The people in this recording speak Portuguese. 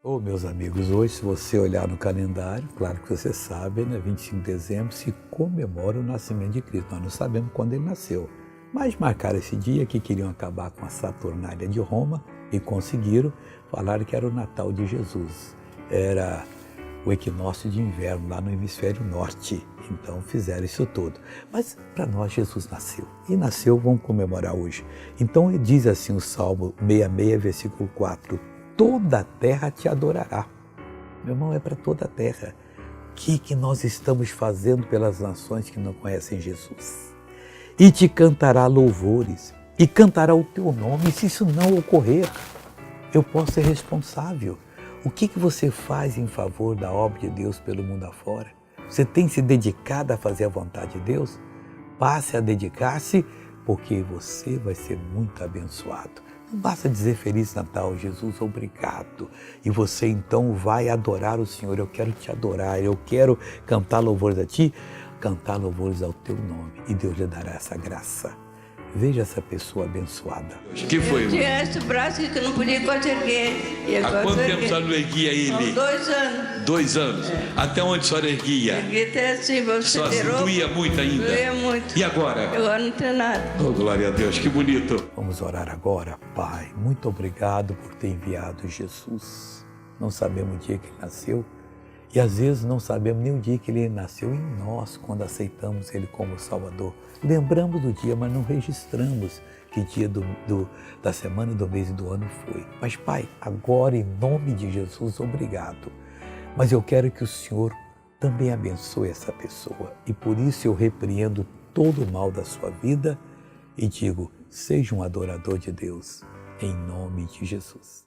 Ô, meus amigos, hoje, se você olhar no calendário, claro que você sabe, né, 25 de dezembro se comemora o nascimento de Cristo. Nós não sabemos quando ele nasceu, mas marcaram esse dia que queriam acabar com a Saturnália de Roma e conseguiram. Falaram que era o Natal de Jesus. Era o equinócio de inverno lá no hemisfério norte. Então fizeram isso tudo. Mas para nós Jesus nasceu. E nasceu, vamos comemorar hoje. Então diz assim o Salmo 66, versículo 4. Toda a terra te adorará. Meu irmão, é para toda a terra. O que nós estamos fazendo pelas nações que não conhecem Jesus? E te cantará louvores, e cantará o teu nome. E se isso não ocorrer, eu posso ser responsável. O que você faz em favor da obra de Deus pelo mundo afora? Você tem se dedicado a fazer a vontade de Deus? Passe a dedicar-se, porque você vai ser muito abençoado. Não basta dizer Feliz Natal, Jesus, obrigado. E você então vai adorar o Senhor. Eu quero te adorar, eu quero cantar louvores a ti, cantar louvores ao teu nome. E Deus lhe dará essa graça. Veja essa pessoa abençoada. O que foi? Eu tinha esse braço que eu não podia quase erguer. E Há agora quanto eu tempo a erguei. senhora não erguia ele? Há 2 anos. 2 anos. Até onde a senhora erguia? Erguei até assim, você Só se tirou. doía muito ainda? Doía muito. E agora? Agora não tem nada. Oh, glória a Deus, que bonito. Vamos orar agora. Pai, muito obrigado por ter enviado Jesus. Não sabemos o dia que ele nasceu e às vezes não sabemos nem o dia que ele nasceu em nós, quando aceitamos ele como Salvador. Lembramos do dia, mas não registramos que dia da semana, do mês e do ano foi. Mas Pai, agora em nome de Jesus, obrigado. Mas eu quero que o Senhor também abençoe essa pessoa e por isso eu repreendo todo o mal da sua vida e digo, seja um adorador de Deus, em nome de Jesus.